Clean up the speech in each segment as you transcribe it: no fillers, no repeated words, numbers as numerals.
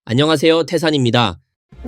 안녕하세요, 태산입니다.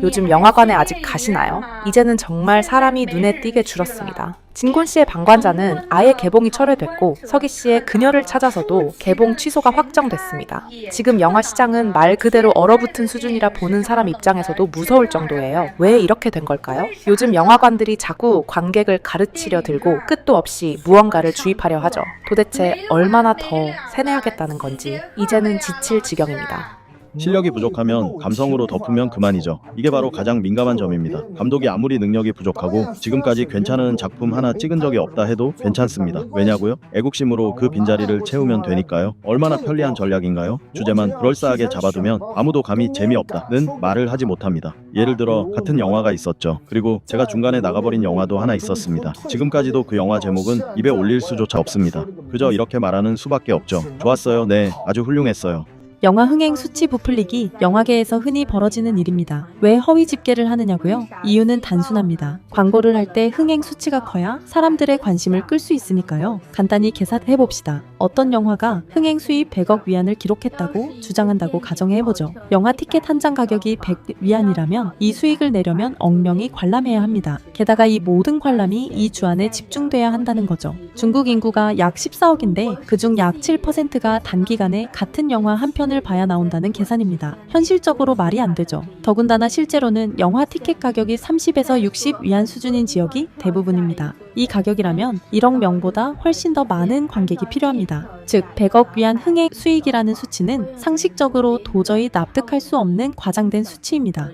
요즘 영화관에 아직 가시나요? 이제는 정말 사람이 눈에 띄게 줄었습니다. 진곤 씨의 방관자는 아예 개봉이 철회됐고 서기 씨의 그녀를 찾아서도 개봉 취소가 확정됐습니다. 지금 영화 시장은 말 그대로 얼어붙은 수준이라 보는 사람 입장에서도 무서울 정도예요. 왜 이렇게 된 걸까요? 요즘 영화관들이 자꾸 관객을 가르치려 들고 끝도 없이 무언가를 주입하려 하죠. 도대체 얼마나 더 세뇌하겠다는 건지 이제는 지칠 지경입니다. 실력이 부족하면 감성으로 덮으면 그만이죠. 이게 바로 가장 민감한 점입니다. 감독이 아무리 능력이 부족하고 지금까지 괜찮은 작품 하나 찍은 적이 없다 해도 괜찮습니다. 왜냐고요? 애국심으로 그 빈자리를 채우면 되니까요. 얼마나 편리한 전략인가요? 주제만 그럴싸하게 잡아두면 아무도 감히 재미없다는 말을 하지 못합니다. 예를 들어 같은 영화가 있었죠. 그리고 제가 중간에 나가버린 영화도 하나 있었습니다. 지금까지도 그 영화 제목은 입에 올릴 수조차 없습니다. 그저 이렇게 말하는 수밖에 없죠. 좋았어요. 네, 아주 훌륭했어요. 영화 흥행 수치 부풀리기, 영화계에서 흔히 벌어지는 일입니다. 왜 허위 집계를 하느냐고요? 이유는 단순합니다. 광고를 할 때 흥행 수치가 커야 사람들의 관심을 끌 수 있으니까요. 간단히 계산해봅시다. 어떤 영화가 흥행 수입 100억 위안을 기록했다고 주장한다고 가정해보죠. 영화 티켓 한 장 가격이 100위안이라면 이 수익을 내려면 억명이 관람해야 합니다. 게다가 이 모든 관람이 이 주 안에 집중돼야 한다는 거죠. 중국 인구가 약 14억인데 그중 약 7%가 단기간에 같은 영화 한 편을 봐야 나온다는 계산입니다. 현실적으로 말이 안 되죠. 더군다나 실제로는 영화 티켓 가격이 30에서 60위안 수준인 지역이 대부분입니다. 이 가격이라면 1억 명보다 훨씬 더 많은 관객이 필요합니다. 즉 100억 위안 흥행 수익이라는 수치는 상식적으로 도저히 납득할 수 없는 과장된 수치입니다.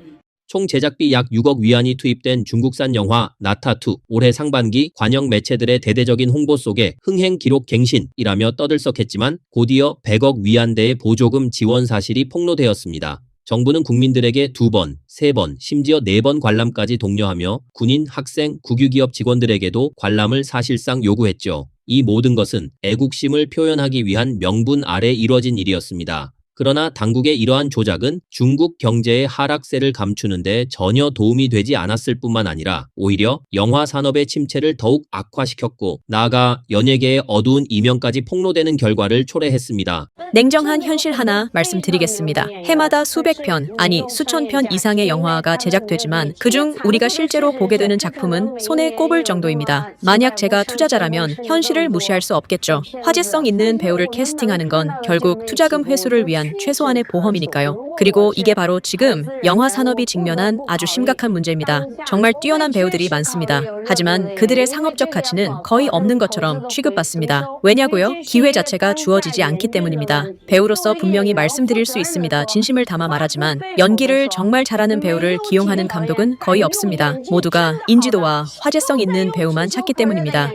총 제작비 약 6억 위안이 투입된 중국산 영화 나타2 올해 상반기 관영 매체들의 대대적인 홍보 속에 흥행 기록 갱신이라며 떠들썩했지만 곧이어 100억 위안대의 보조금 지원 사실이 폭로되었습니다. 정부는 국민들에게 2번, 3번, 심지어 4번 관람까지 독려하며 군인, 학생, 국유기업 직원들에게도 관람을 사실상 요구했죠. 이 모든 것은 애국심을 표현하기 위한 명분 아래 이뤄진 일이었습니다. 그러나 당국의 이러한 조작은 중국 경제의 하락세를 감추는 데 전혀 도움이 되지 않았을 뿐만 아니라 오히려 영화 산업의 침체를 더욱 악화시켰고 나아가 연예계의 어두운 이면까지 폭로되는 결과를 초래했습니다. 냉정한 현실 하나 말씀드리겠습니다. 해마다 수백 편, 아니 수천 편 이상의 영화가 제작되지만 그중 우리가 실제로 보게 되는 작품은 손에 꼽을 정도입니다. 만약 제가 투자자라면 현실을 무시할 수 없겠죠. 화제성 있는 배우를 캐스팅하는 건 결국 투자금 회수를 위한 최소한의 보험이니까요. 그리고 이게 바로 지금 영화 산업이 직면한 아주 심각한 문제입니다. 정말 뛰어난 배우들이 많습니다. 하지만 그들의 상업적 가치는 거의 없는 것처럼 취급받습니다. 왜냐고요? 기회 자체가 주어지지 않기 때문입니다. 배우로서 분명히 말씀드릴 수 있습니다. 진심을 담아 말하지만 연기를 정말 잘하는 배우를 기용하는 감독은 거의 없습니다. 모두가 인지도와 화제성 있는 배우만 찾기 때문입니다.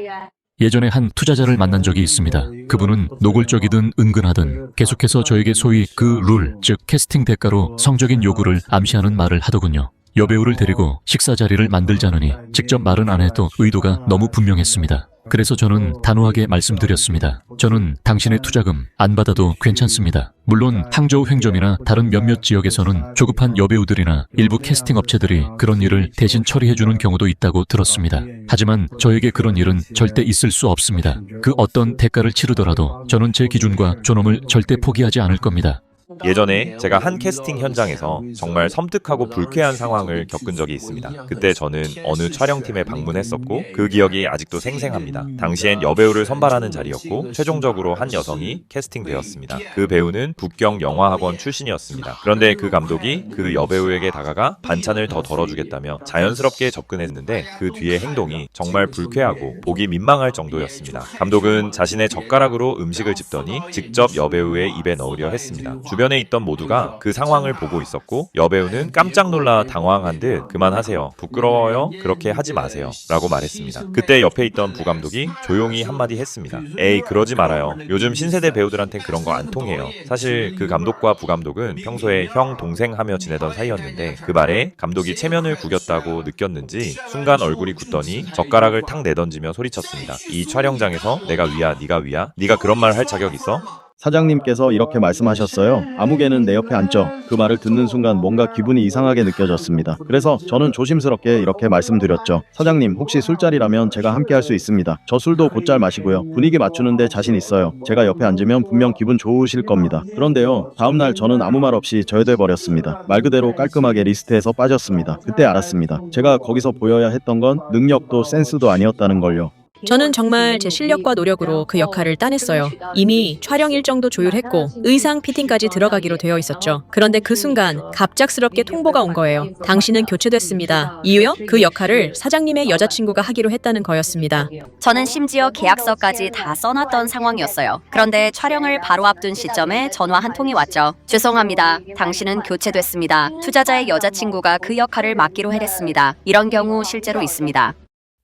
예전에 한 투자자를 만난 적이 있습니다. 그분은 노골적이든 은근하든 계속해서 저에게 소위 그 룰, 즉 캐스팅 대가로 성적인 요구를 암시하는 말을 하더군요. 여배우를 데리고 식사 자리를 만들자느니 직접 말은 안 해도 의도가 너무 분명했습니다. 그래서 저는 단호하게 말씀드렸습니다. 저는 당신의 투자금 안 받아도 괜찮습니다. 물론 항저우 횡점이나 다른 몇몇 지역에서는 조급한 여배우들이나 일부 캐스팅 업체들이 그런 일을 대신 처리해주는 경우도 있다고 들었습니다. 하지만 저에게 그런 일은 절대 있을 수 없습니다. 그 어떤 대가를 치르더라도 저는 제 기준과 존엄을 절대 포기하지 않을 겁니다. 예전에 제가 한 캐스팅 현장에서 정말 섬뜩하고 불쾌한 상황을 겪은 적이 있습니다. 그때 저는 어느 촬영팀에 방문했었고 그 기억이 아직도 생생합니다. 당시엔 여배우를 선발하는 자리였고 최종적으로 한 여성이 캐스팅되었습니다. 그 배우는 북경 영화학원 출신이었습니다. 그런데 그 감독이 그 여배우에게 다가가 반찬을 더 덜어주겠다며 자연스럽게 접근했는데 그 뒤의 행동이 정말 불쾌하고 보기 민망할 정도였습니다. 감독은 자신의 젓가락으로 음식을 집더니 직접 여배우의 입에 넣으려 했습니다. 주변에 있던 모두가 그 상황을 보고 있었고 여배우는 깜짝 놀라 당황한 듯 그만하세요. 부끄러워요. 그렇게 하지 마세요. 라고 말했습니다. 그때 옆에 있던 부감독이 조용히 한마디 했습니다. 에이 그러지 말아요. 요즘 신세대 배우들한텐 그런 거 안 통해요. 사실 그 감독과 부감독은 평소에 형 동생 하며 지내던 사이였는데 그 말에 감독이 체면을 구겼다고 느꼈는지 순간 얼굴이 굳더니 젓가락을 탁 내던지며 소리쳤습니다. 이 촬영장에서 내가 위야 네가 위야? 네가 그런 말 할 자격 있어? 사장님께서 이렇게 말씀하셨어요. 아무개는 내 옆에 앉죠. 그 말을 듣는 순간 뭔가 기분이 이상하게 느껴졌습니다. 그래서 저는 조심스럽게 이렇게 말씀드렸죠. 사장님, 혹시 술자리라면 제가 함께 할 수 있습니다. 저 술도 곧잘 마시고요. 분위기 맞추는데 자신 있어요. 제가 옆에 앉으면 분명 기분 좋으실 겁니다. 그런데요, 다음날 저는 아무 말 없이 저여돼 버렸습니다. 말 그대로 깔끔하게 리스트에서 빠졌습니다. 그때 알았습니다. 제가 거기서 보여야 했던 건 능력도 센스도 아니었다는 걸요. 저는 정말 제 실력과 노력으로 그 역할을 따냈어요. 이미 촬영 일정도 조율했고 의상 피팅까지 들어가기로 되어 있었죠. 그런데 그 순간 갑작스럽게 통보가 온 거예요. 당신은 교체됐습니다. 이유요? 그 역할을 사장님의 여자친구가 하기로 했다는 거였습니다. 저는 심지어 계약서까지 다 써놨던 상황이었어요. 그런데 촬영을 바로 앞둔 시점에 전화 한 통이 왔죠. 죄송합니다. 당신은 교체됐습니다. 투자자의 여자친구가 그 역할을 맡기로 해냈습니다. 이런 경우 실제로 있습니다.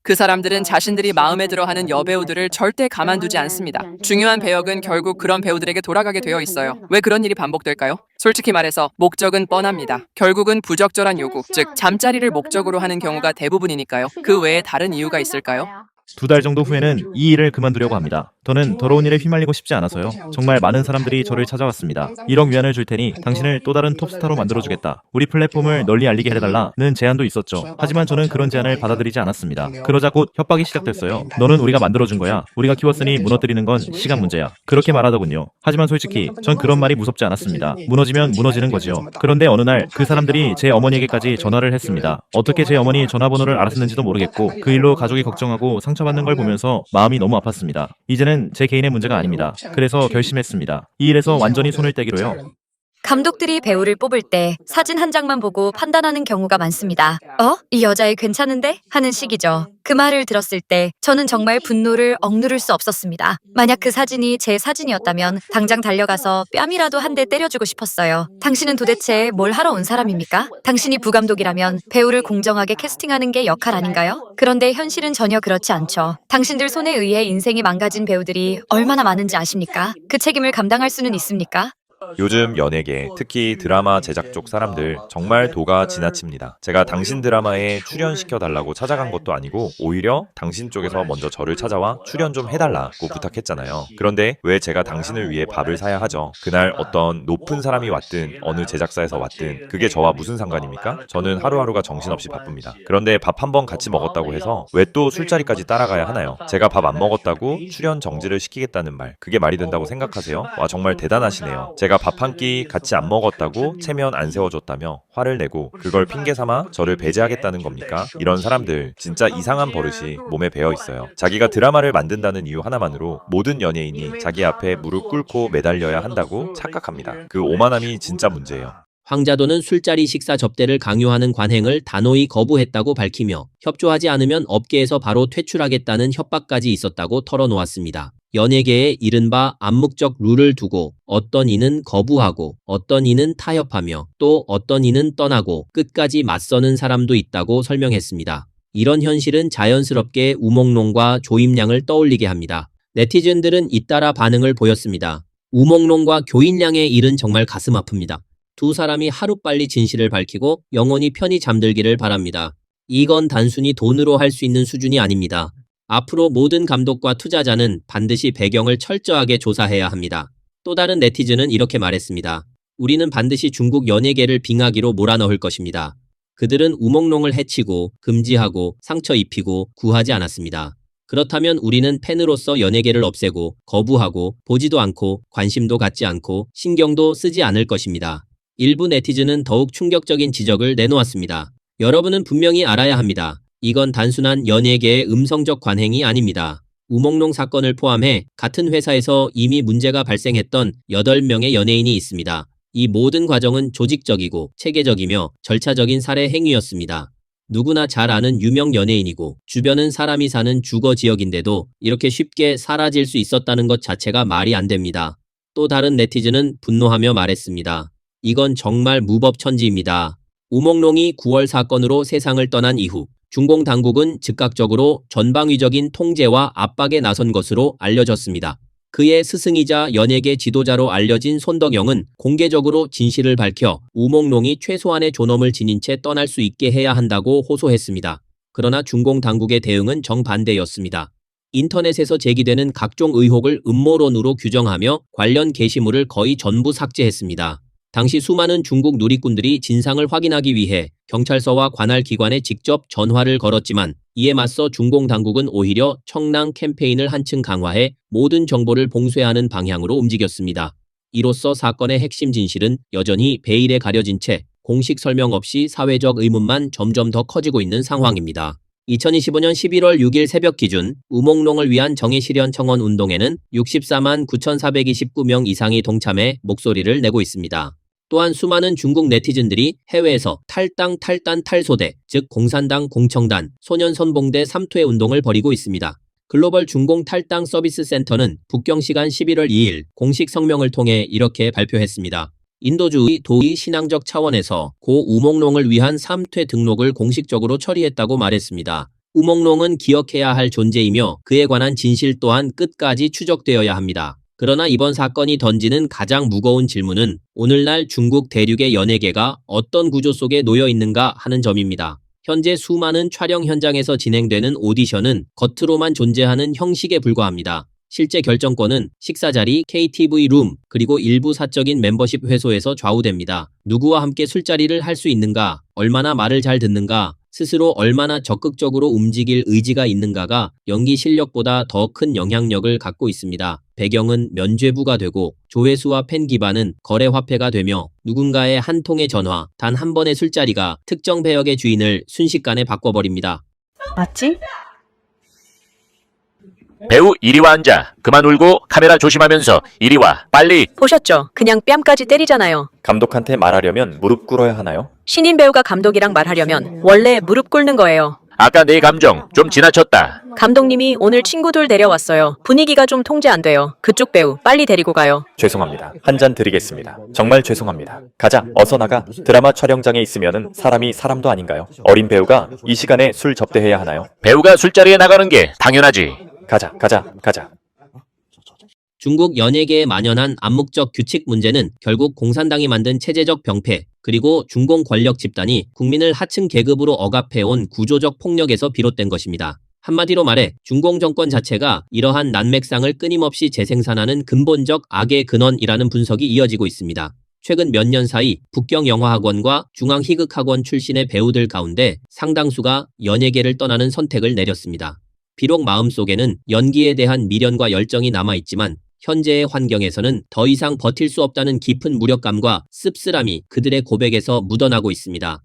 그 사람들은 자신들이 마음에 들어하는 여배우들을 절대 가만두지 않습니다. 중요한 배역은 결국 그런 배우들에게 돌아가게 되어 있어요. 왜 그런 일이 반복될까요? 솔직히 말해서 목적은 뻔합니다. 결국은 부적절한 요구, 즉 잠자리를 목적으로 하는 경우가 대부분이니까요. 그 외에 다른 이유가 있을까요? 2달 정도 후에는 이 일을 그만두려고 합니다. 저는 더러운 일에 휘말리고 싶지 않아서요. 정말 많은 사람들이 저를 찾아왔습니다. 1억 위안을 줄 테니 당신을 또 다른 톱스타로 만들어주겠다. 우리 플랫폼을 널리 알리게 해달라는 제안도 있었죠. 하지만 저는 그런 제안을 받아들이지 않았습니다. 그러자 곧 협박이 시작됐어요. 너는 우리가 만들어준 거야. 우리가 키웠으니 무너뜨리는 건 시간 문제야. 그렇게 말하더군요. 하지만 솔직히 전 그런 말이 무섭지 않았습니다. 무너지면 무너지는 거지요. 그런데 어느 날 그 사람들이 제 어머니에게까지 전화를 했습니다. 어떻게 제 어머니 전화번호를 알았는지도 모르겠고 그 일로 가족이 걱정하고 상처받는 걸 보면서 마음이 너무 아팠습니다. 이제는 제 개인의 문제가 아닙니다. 그래서 결심했습니다. 이 일에서 완전히 손을 떼기로요. 감독들이 배우를 뽑을 때 사진 한 장만 보고 판단하는 경우가 많습니다. 이 여자애 괜찮은데? 하는 식이죠. 그 말을 들었을 때 저는 정말 분노를 억누를 수 없었습니다. 만약 그 사진이 제 사진이었다면 당장 달려가서 뺨이라도 한 대 때려주고 싶었어요. 당신은 도대체 뭘 하러 온 사람입니까? 당신이 부감독이라면 배우를 공정하게 캐스팅하는 게 역할 아닌가요? 그런데 현실은 전혀 그렇지 않죠. 당신들 손에 의해 인생이 망가진 배우들이 얼마나 많은지 아십니까? 그 책임을 감당할 수는 있습니까? 요즘 연예계, 특히 드라마 제작 쪽 사람들 정말 도가 지나칩니다. 제가 당신 드라마에 출연시켜달라고 찾아간 것도 아니고 오히려 당신 쪽에서 먼저 저를 찾아와 출연 좀 해달라고 부탁했잖아요. 그런데 왜 제가 당신을 위해 밥을 사야 하죠? 그날 어떤 높은 사람이 왔든 어느 제작사에서 왔든 그게 저와 무슨 상관입니까? 저는 하루하루가 정신없이 바쁩니다. 그런데 밥 한 번 같이 먹었다고 해서 왜 또 술자리까지 따라가야 하나요? 제가 밥 안 먹었다고 출연 정지를 시키겠다는 말, 그게 말이 된다고 생각하세요? 와, 정말 대단하시네요. 제가 밥 한 끼 같이 안 먹었다고 체면 안 세워줬다며 화를 내고 그걸 핑계 삼아 저를 배제하겠다는 겁니까? 이런 사람들 진짜 이상한 버릇이 몸에 배어 있어요. 자기가 드라마를 만든다는 이유 하나만으로 모든 연예인이 자기 앞에 무릎 꿇고 매달려야 한다고 착각합니다. 그 오만함이 진짜 문제예요. 황자도는 술자리 식사 접대를 강요하는 관행을 단호히 거부했다고 밝히며 협조하지 않으면 업계에서 바로 퇴출하겠다는 협박까지 있었다고 털어놓았습니다. 연예계에 이른바 암묵적 룰을 두고 어떤 이는 거부하고 어떤 이는 타협하며 또 어떤 이는 떠나고 끝까지 맞서는 사람도 있다고 설명했습니다. 이런 현실은 자연스럽게 우몽롱과 조임량을 떠올리게 합니다. 네티즌들은 잇따라 반응을 보였습니다. 우몽롱과 교인량의 일은 정말 가슴 아픕니다. 두 사람이 하루빨리 진실을 밝히고 영원히 편히 잠들기를 바랍니다. 이건 단순히 돈으로 할 수 있는 수준이 아닙니다. 앞으로 모든 감독과 투자자는 반드시 배경을 철저하게 조사해야 합니다. 또 다른 네티즌은 이렇게 말했습니다. 우리는 반드시 중국 연예계를 빙하기로 몰아넣을 것입니다. 그들은 우몽롱을 해치고 금지하고 상처 입히고 구하지 않았습니다. 그렇다면 우리는 팬으로서 연예계를 없애고 거부하고 보지도 않고 관심도 갖지 않고 신경도 쓰지 않을 것입니다. 일부 네티즌은 더욱 충격적인 지적을 내놓았습니다. 여러분은 분명히 알아야 합니다. 이건 단순한 연예계의 음성적 관행이 아닙니다. 우몽롱 사건을 포함해 같은 회사에서 이미 문제가 발생했던 8명의 연예인이 있습니다. 이 모든 과정은 조직적이고 체계적이며 절차적인 살해 행위였습니다. 누구나 잘 아는 유명 연예인이고 주변은 사람이 사는 주거 지역인데도 이렇게 쉽게 사라질 수 있었다는 것 자체가 말이 안 됩니다. 또 다른 네티즌은 분노하며 말했습니다. 이건 정말 무법천지입니다. 우몽롱이 9월 사건으로 세상을 떠난 이후 중공 당국은 즉각적으로 전방위적인 통제와 압박에 나선 것으로 알려졌습니다. 그의 스승이자 연예계 지도자로 알려진 손덕영은 공개적으로 진실을 밝혀 우몽롱이 최소한의 존엄을 지닌 채 떠날 수 있게 해야 한다고 호소했습니다. 그러나 중공 당국의 대응은 정반대였습니다. 인터넷에서 제기되는 각종 의혹을 음모론으로 규정하며 관련 게시물을 거의 전부 삭제했습니다. 당시 수많은 중국 누리꾼들이 진상을 확인하기 위해 경찰서와 관할 기관에 직접 전화를 걸었지만 이에 맞서 중공 당국은 오히려 청랑 캠페인을 한층 강화해 모든 정보를 봉쇄하는 방향으로 움직였습니다. 이로써 사건의 핵심 진실은 여전히 베일에 가려진 채 공식 설명 없이 사회적 의문만 점점 더 커지고 있는 상황입니다. 2025년 11월 6일 새벽 기준 우몽롱을 위한 정의실현 청원 운동에는 64만 9,429명 이상이 동참해 목소리를 내고 있습니다. 또한 수많은 중국 네티즌들이 해외에서 탈당 탈단 탈소대, 즉 공산당 공청단, 소년선봉대 3투의 운동을 벌이고 있습니다. 글로벌 중공 탈당 서비스 센터는 북경 시간 11월 2일 공식 성명을 통해 이렇게 발표했습니다. 인도주의 도의 신앙적 차원에서 고 우몽롱을 위한 3퇴 등록을 공식적으로 처리했다고 말했습니다. 우몽롱은 기억해야 할 존재이며 그에 관한 진실 또한 끝까지 추적되어야 합니다. 그러나 이번 사건이 던지는 가장 무거운 질문은 오늘날 중국 대륙의 연예계가 어떤 구조 속에 놓여 있는가 하는 점입니다. 현재 수많은 촬영 현장에서 진행되는 오디션은 겉으로만 존재하는 형식에 불과합니다. 실제 결정권은 식사자리, KTV 룸, 그리고 일부 사적인 멤버십 회소에서 좌우됩니다. 누구와 함께 술자리를 할 수 있는가, 얼마나 말을 잘 듣는가, 스스로 얼마나 적극적으로 움직일 의지가 있는가가 연기 실력보다 더 큰 영향력을 갖고 있습니다. 배경은 면죄부가 되고 조회수와 팬 기반은 거래화폐가 되며 누군가의 한 통의 전화, 단 한 번의 술자리가 특정 배역의 주인을 순식간에 바꿔버립니다. 맞지? 배우 이리 와 앉아. 그만 울고 카메라 조심하면서 이리 와. 빨리. 보셨죠? 그냥 뺨까지 때리잖아요. 감독한테 말하려면 무릎 꿇어야 하나요? 신인 배우가 감독이랑 말하려면 원래 무릎 꿇는 거예요. 아까 내 감정 좀 지나쳤다. 감독님이 오늘 친구들 데려왔어요. 분위기가 좀 통제 안 돼요. 그쪽 배우 빨리 데리고 가요. 죄송합니다. 한 잔 드리겠습니다. 정말 죄송합니다. 가자, 어서 나가. 드라마 촬영장에 있으면은 사람이 사람도 아닌가요? 어린 배우가 이 시간에 술 접대해야 하나요? 배우가 술자리에 나가는 게 당연하지. 가자. 중국 연예계에 만연한 암묵적 규칙 문제는 결국 공산당이 만든 체제적 병폐, 그리고 중공 권력 집단이 국민을 하층 계급으로 억압해온 구조적 폭력에서 비롯된 것입니다. 한마디로 말해 중공 정권 자체가 이러한 난맥상을 끊임없이 재생산하는 근본적 악의 근원이라는 분석이 이어지고 있습니다. 최근 몇 년 사이 북경 영화학원과 중앙희극학원 출신의 배우들 가운데 상당수가 연예계를 떠나는 선택을 내렸습니다. 비록 마음속에는 연기에 대한 미련과 열정이 남아있지만 현재의 환경에서는 더 이상 버틸 수 없다는 깊은 무력감과 씁쓸함이 그들의 고백에서 묻어나고 있습니다.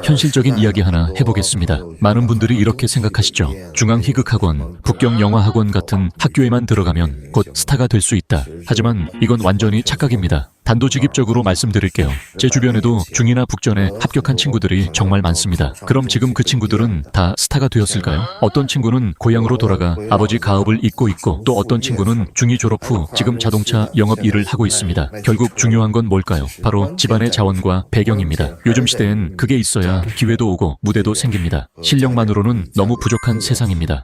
현실적인 이야기 하나 해보겠습니다. 많은 분들이 이렇게 생각하시죠. 중앙희극학원, 북경영화학원 같은 학교에만 들어가면 곧 스타가 될 수 있다. 하지만 이건 완전히 착각입니다. 단도직입적으로 말씀드릴게요. 제 주변에도 중이나 북전에 합격한 친구들이 정말 많습니다. 그럼 지금 그 친구들은 다 스타가 되었을까요? 어떤 친구는 고향으로 돌아가 아버지 가업을 잇고 있고 또 어떤 친구는 중2 졸업 후 지금 자동차 영업 일을 하고 있습니다. 결국 중요한 건 뭘까요? 바로 집안의 자원과 배경입니다. 요즘 시대엔 그게 있어야 기회도 오고 무대도 생깁니다. 실력만으로는 너무 부족한 세상입니다.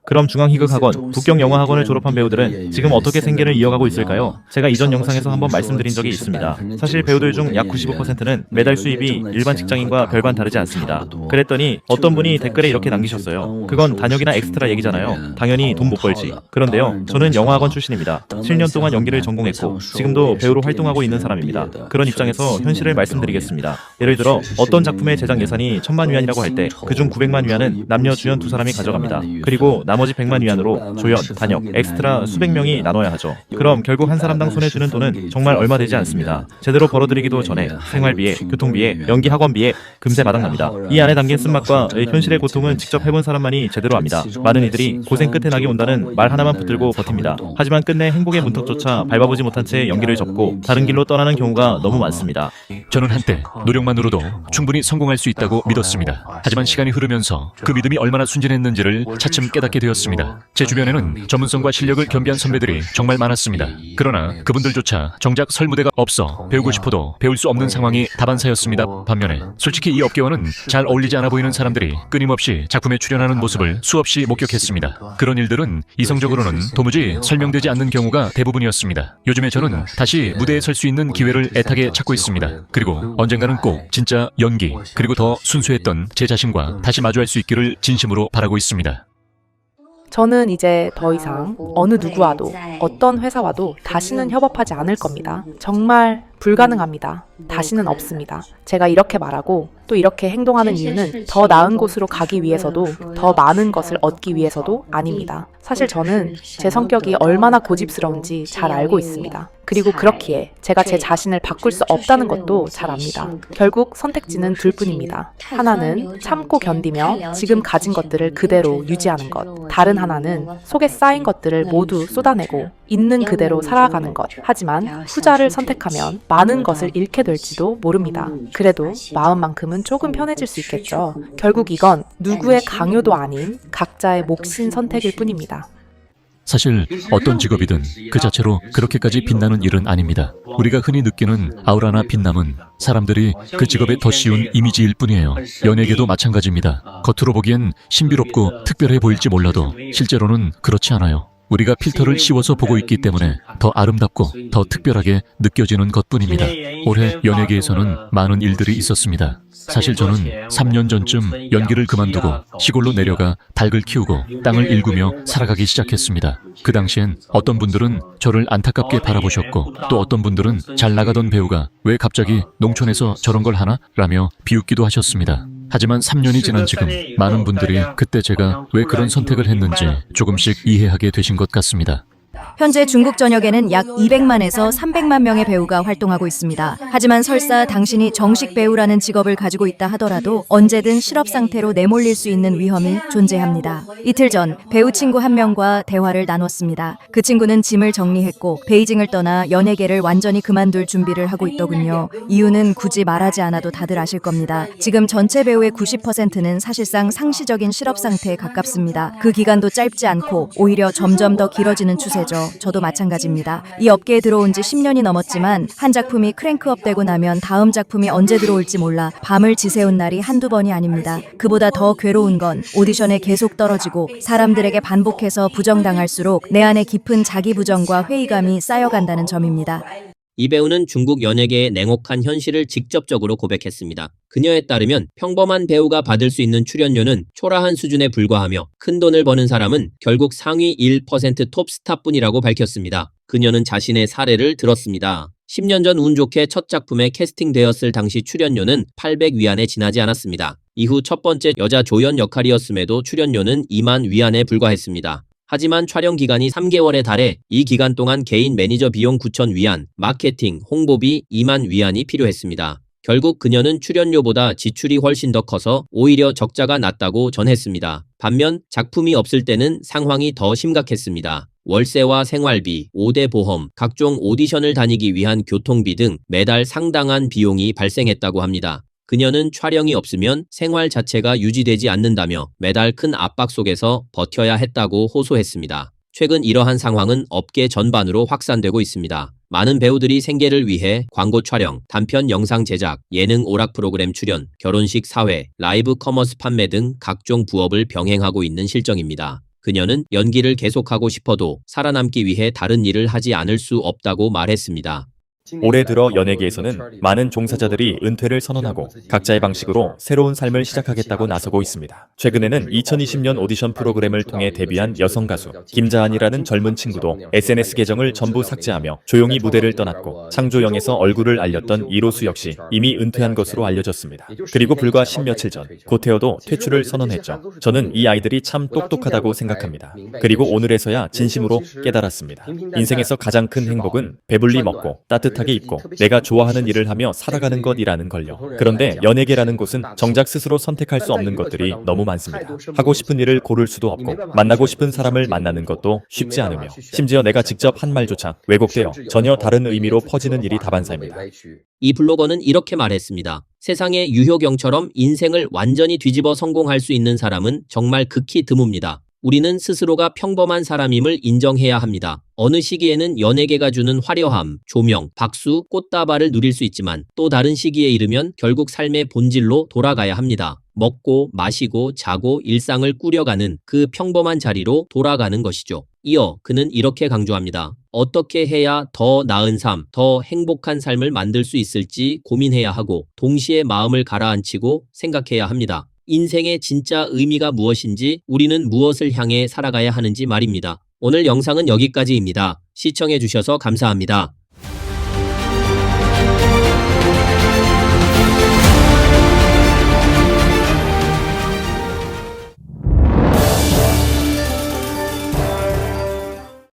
그럼 중앙희극학원, 북경영화학원을 졸업한 배우들은 지금 어떻게 생계를 이어가고 있을까요? 제가 이전 영상에서 한번 말씀드린 적이 있습니다. 사실 배우들 중 약 95%는 매달 수입이 일반 직장인과 별반 다르지 않습니다. 그랬더니 어떤 분이 댓글에 이렇게 남기셨어요. 그건 단역이나 엑스트라 얘기잖아요. 당연히 돈 못 벌지. 그런데요, 저는 영화학원 출신입니다. 7년 동안 연기를 전공했고 지금도 배우로 활동하고 있는 사람입니다. 그런 입장에서 현실을 말씀드리겠습니다. 예를 들어 어떤 작품의 제작 예산이 1000만 위안이라고 할 때 그중 900만 위안은 남녀 주연 두 사람이 가져갑니다. 그리고 나머지 100만 위안으로 조연, 단역, 엑스트라 수백 명이 나눠야 하죠. 그럼 결국 한 사람당 손에 주는 돈은 정말 얼마 되지 않습니다. 제대로 벌어들이기도 전에 생활비에, 교통비에, 연기 학원비에 금세 바닥납니다. 이 안에 담긴 쓴맛과 현실의 고통은 직접 해본 사람만이 제대로 압니다. 많은 이들이 고생 끝에 낙이 온다는 말 하나만 붙들고 버팁니다. 하지만 끝내 행복의 문턱조차 밟아보지 못한 채 연기를 접고 다른 길로 떠나는 경우가 너무 많습니다. 저는 한때 노력만으로도 충분히 성공할 수 있다고 믿었습니다. 하지만 시간이 흐르면서 그 믿음이 얼마나 순진했는지를 차츰 깨닫게 되었습니다. 제 주변에는 전문성과 실력을 겸비한 선배들이 정말 많았습니다. 그러나 그분들조차 정작 설 무대가 없어 배우고 싶어도 배울 수 없는 상황이 다반사였습니다. 반면에 솔직히 이 업계와는 잘 어울리지 않아 보이는 사람들이 끊임없이 작품에 출연하는 모습을 수없이 목격했습니다. 그런 일들은 이성적으로는 도무지 설명되지 않는 경우가 대부분이었습니다. 요즘에 저는 다시 무대에 설 수 있는 기회를 애타게 찾고 있습니다. 그리고 언젠가는 꼭 진짜 연기, 그리고 더 순수했던 제 자신과 다시 마주할 수 있기를 진심으로 바라고 있습니다. 저는 이제 더 이상 어느 누구와도 어떤 회사와도 다시는 협업하지 않을 겁니다. 정말 불가능합니다. 다시는 없습니다. 제가 이렇게 말하고 또 이렇게 행동하는 이유는 더 나은 곳으로 가기 위해서도 더 많은 것을 얻기 위해서도 아닙니다. 사실 저는 제 성격이 얼마나 고집스러운지 잘 알고 있습니다. 그리고 그렇기에 제가 제 자신을 바꿀 수 없다는 것도 잘 압니다. 결국 선택지는 둘뿐입니다. 하나는 참고 견디며 지금 가진 것들을 그대로 유지하는 것. 다른 하나는 속에 쌓인 것들을 모두 쏟아내고 있는 그대로 살아가는 것. 하지만 후자를 선택하면 많은 것을 잃게 될지도 모릅니다. 그래도 마음만큼은 조금 편해질 수 있겠죠. 결국 이건 누구의 강요도 아닌 각자의 몫인 선택일 뿐입니다. 사실 어떤 직업이든 그 자체로 그렇게까지 빛나는 일은 아닙니다. 우리가 흔히 느끼는 아우라나 빛남은 사람들이 그 직업에 더 씌운 이미지일 뿐이에요. 연예계도 마찬가지입니다. 겉으로 보기엔 신비롭고 특별해 보일지 몰라도 실제로는 그렇지 않아요. 우리가 필터를 씌워서 보고 있기 때문에 더 아름답고 더 특별하게 느껴지는 것뿐입니다. 올해 연예계에서는 많은 일들이 있었습니다. 사실 저는 3년 전쯤 연기를 그만두고 시골로 내려가 닭을 키우고 땅을 일구며 살아가기 시작했습니다. 그 당시엔 어떤 분들은 저를 안타깝게 바라보셨고 또 어떤 분들은 잘 나가던 배우가 왜 갑자기 농촌에서 저런 걸 하나? 라며 비웃기도 하셨습니다. 하지만 3년이 지난 지금 많은 분들이 그때 제가 왜 그런 선택을 했는지 조금씩 이해하게 되신 것 같습니다. 현재 중국 전역에는 약 200만에서 300만 명의 배우가 활동하고 있습니다. 하지만 설사 당신이 정식 배우라는 직업을 가지고 있다 하더라도 언제든 실업 상태로 내몰릴 수 있는 위험이 존재합니다. 이틀 전 배우 친구 한 명과 대화를 나눴습니다. 그 친구는 짐을 정리했고 베이징을 떠나 연예계를 완전히 그만둘 준비를 하고 있더군요. 이유는 굳이 말하지 않아도 다들 아실 겁니다. 지금 전체 배우의 90%는 사실상 상시적인 실업 상태에 가깝습니다. 그 기간도 짧지 않고 오히려 점점 더 길어지는 추세죠. 저도 마찬가지입니다. 이 업계에 들어온 지 10년이 넘었지만 한 작품이 크랭크업 되고 나면 다음 작품이 언제 들어올지 몰라 밤을 지새운 날이 한두 번이 아닙니다. 그보다 더 괴로운 건 오디션에 계속 떨어지고 사람들에게 반복해서 부정당할수록 내 안에 깊은 자기 부정과 회의감이 쌓여간다는 점입니다. 이 배우는 중국 연예계의 냉혹한 현실을 직접적으로 고백했습니다. 그녀에 따르면 평범한 배우가 받을 수 있는 출연료는 초라한 수준에 불과하며 큰 돈을 버는 사람은 결국 상위 1% 톱스타뿐이라고 밝혔습니다. 그녀는 자신의 사례를 들었습니다. 10년 전 운 좋게 첫 작품에 캐스팅되었을 당시 출연료는 800위안에 지나지 않았습니다. 이후 첫 번째 여자 조연 역할이었음에도 출연료는 2만 위안에 불과했습니다. 하지만 촬영 기간이 3개월에 달해 이 기간 동안 개인 매니저 비용 9,000위안, 마케팅, 홍보비 2만 위안이 필요했습니다. 결국 그녀는 출연료보다 지출이 훨씬 더 커서 오히려 적자가 났다고 전했습니다. 반면 작품이 없을 때는 상황이 더 심각했습니다. 월세와 생활비, 5대 보험, 각종 오디션을 다니기 위한 교통비 등 매달 상당한 비용이 발생했다고 합니다. 그녀는 촬영이 없으면 생활 자체가 유지되지 않는다며 매달 큰 압박 속에서 버텨야 했다고 호소했습니다. 최근 이러한 상황은 업계 전반으로 확산되고 있습니다. 많은 배우들이 생계를 위해 광고 촬영, 단편 영상 제작, 예능 오락 프로그램 출연, 결혼식 사회, 라이브 커머스 판매 등 각종 부업을 병행하고 있는 실정입니다. 그녀는 연기를 계속하고 싶어도 살아남기 위해 다른 일을 하지 않을 수 없다고 말했습니다. 올해 들어 연예계에서는 많은 종사자들이 은퇴를 선언하고 각자의 방식으로 새로운 삶을 시작하겠다고 나서고 있습니다. 최근에는 2020년 오디션 프로그램을 통해 데뷔한 여성 가수 김자한이라는 젊은 친구도 SNS 계정을 전부 삭제하며 조용히 무대를 떠났고 창조영에서 얼굴을 알렸던 이로수 역시 이미 은퇴한 것으로 알려졌습니다. 그리고 불과 10며칠 전 고태어도 퇴출을 선언했죠. 저는 이 아이들이 참 똑똑하다고 생각합니다. 그리고 오늘에서야 진심으로 깨달았습니다. 인생에서 가장 큰 행복은 배불리 먹고 따뜻하게 입고 내가 좋아하는 일을 하며 살아가는 것이라는 걸요. 그런데 연예계라는 곳은 정작 스스로 선택할 수 없는 것들이 너무 많습니다. 하고 싶은 일을 고를 수도 없고 만나고 싶은 사람을 만나는 것도 쉽지 않으며 심지어 내가 직접 한 말조차 왜곡되어 전혀 다른 의미로 퍼지는 일이 다반사입니다. 이 블로거는 이렇게 말했습니다. 세상의 유효경처럼 인생을 완전히 뒤집어 성공할 수 있는 사람은 정말 극히 드뭅니다. 우리는 스스로가 평범한 사람임을 인정해야 합니다. 어느 시기에는 연예계가 주는 화려함, 조명, 박수, 꽃다발을 누릴 수 있지만 또 다른 시기에 이르면 결국 삶의 본질로 돌아가야 합니다. 먹고 마시고 자고 일상을 꾸려가는 그 평범한 자리로 돌아가는 것이죠. 이어 그는 이렇게 강조합니다. 어떻게 해야 더 나은 삶, 더 행복한 삶을 만들 수 있을지 고민해야 하고 동시에 마음을 가라앉히고 생각해야 합니다. 인생의 진짜 의미가 무엇인지, 우리는 무엇을 향해 살아가야 하는지 말입니다. 오늘 영상은 여기까지입니다. 시청해주셔서 감사합니다.